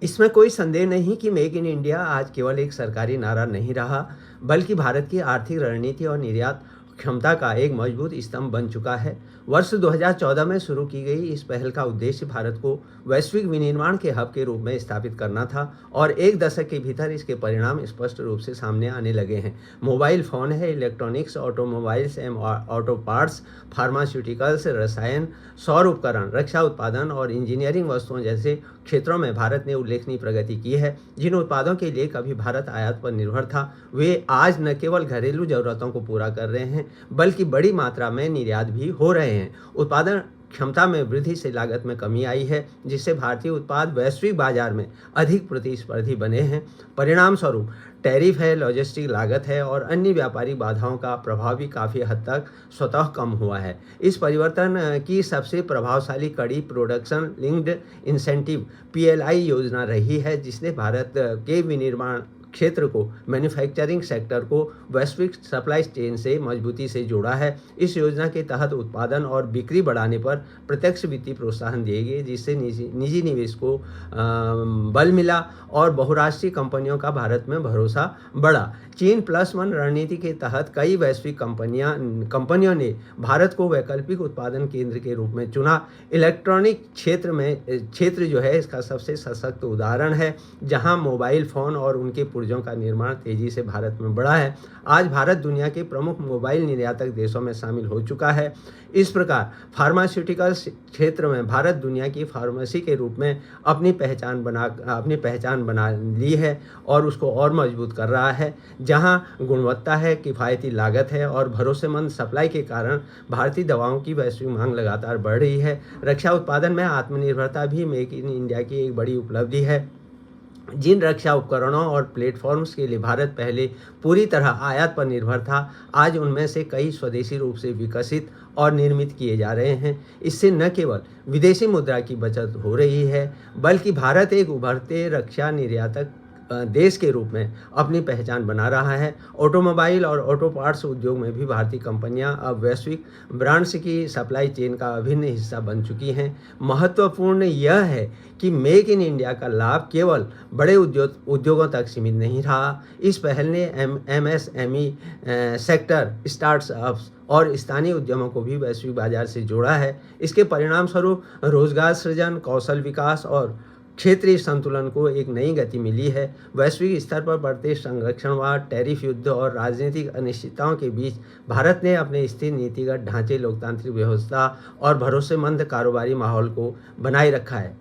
इसमें कोई संदेह नहीं कि मेक इन इंडिया आज केवल एक सरकारी नारा नहीं रहा, बल्कि भारत की आर्थिक रणनीति और निर्यात क्षमता का एक मजबूत स्तंभ बन चुका है। वर्ष 2014 में शुरू की गई इस पहल का उद्देश्य भारत को वैश्विक विनिर्माण के हब के रूप में स्थापित करना था और एक दशक के भीतर इसके परिणाम स्पष्ट रूप से सामने आने लगे हैं। मोबाइल फ़ोन है, इलेक्ट्रॉनिक्स, ऑटोमोबाइल्स एवं ऑटो पार्ट्स, फार्मास्यूटिकल्स, रसायन, सौर उपकरण, रक्षा उत्पादन और इंजीनियरिंग वस्तुओं जैसे क्षेत्रों में भारत ने उल्लेखनीय प्रगति की है। जिन उत्पादों के लिए कभी भारत आयात पर निर्भर था, वे आज न केवल घरेलू ज़रूरतों को पूरा कर रहे हैं, बल्कि बड़ी मात्रा में निर्यात भी हो रहे हैं। उत्पादन क्षमता में वृद्धि से लागत में कमी आई है, जिससे भारतीय उत्पाद वैश्विक बाजार में अधिक प्रतिस्पर्धी बने हैं। परिणाम स्वरूप टैरिफ है, लॉजिस्टिक लागत है और अन्य व्यापारिक बाधाओं का प्रभाव भी काफ़ी हद तक स्वतः कम हुआ है। इस परिवर्तन की सबसे प्रभावशाली कड़ी प्रोडक्शन लिंक्ड इंसेंटिव (PLI) योजना रही है, जिसने भारत के विनिर्माण क्षेत्र को, मैन्युफैक्चरिंग सेक्टर को वैश्विक सप्लाई चेन से मजबूती से जोड़ा है। इस योजना के तहत उत्पादन और बिक्री बढ़ाने पर प्रत्यक्ष वित्तीय प्रोत्साहन दिए गए, जिससे निजी निवेश को बल मिला और बहुराष्ट्रीय कंपनियों का भारत में भरोसा बढ़ा। चीन +1 रणनीति के तहत कई वैश्विक कंपनियों ने भारत को वैकल्पिक उत्पादन केंद्र के रूप में चुना। इलेक्ट्रॉनिक क्षेत्र जो है इसका सबसे सशक्त उदाहरण है, जहां मोबाइल फ़ोन और उनके पुर्जों का निर्माण तेजी से भारत में बढ़ा है। आज भारत दुनिया के प्रमुख मोबाइल निर्यातक देशों में शामिल हो चुका है। इस प्रकार फार्मास्यूटिकल्स क्षेत्र में भारत दुनिया की फार्मेसी के रूप में अपनी पहचान बना ली है और उसको और मजबूत कर रहा है। जहां गुणवत्ता है, किफ़ायती लागत है और भरोसेमंद सप्लाई के कारण भारतीय दवाओं की वैश्विक मांग लगातार बढ़ रही है। रक्षा उत्पादन में आत्मनिर्भरता भी मेक इन इंडिया की एक बड़ी उपलब्धि है। जिन रक्षा उपकरणों और प्लेटफॉर्म्स के लिए भारत पहले पूरी तरह आयात पर निर्भर था, आज उनमें से कई स्वदेशी रूप से विकसित और निर्मित किए जा रहे हैं। इससे न केवल विदेशी मुद्रा की बचत हो रही है, बल्कि भारत एक उभरते रक्षा निर्यातक देश के रूप में अपनी पहचान बना रहा है। ऑटोमोबाइल और ऑटो पार्ट्स उद्योग में भी भारतीय कंपनियां अब वैश्विक ब्रांड्स की सप्लाई चेन का अभिन्न हिस्सा बन चुकी हैं। महत्वपूर्ण यह है कि मेक इन इंडिया का लाभ केवल बड़े उद्योगों तक सीमित नहीं रहा। इस पहल ने MSME सेक्टर, स्टार्टअप्स और स्थानीय उद्यमों को भी वैश्विक बाजार से जोड़ा है। इसके परिणाम स्वरूप रोजगार सृजन, कौशल विकास और क्षेत्रीय संतुलन को एक नई गति मिली है। वैश्विक स्तर पर बढ़ते संरक्षणवाद, टैरिफ युद्ध और राजनीतिक अनिश्चितताओं के बीच भारत ने अपने स्थिर नीतिगत ढांचे, लोकतांत्रिक व्यवस्था और भरोसेमंद कारोबारी माहौल को बनाए रखा है।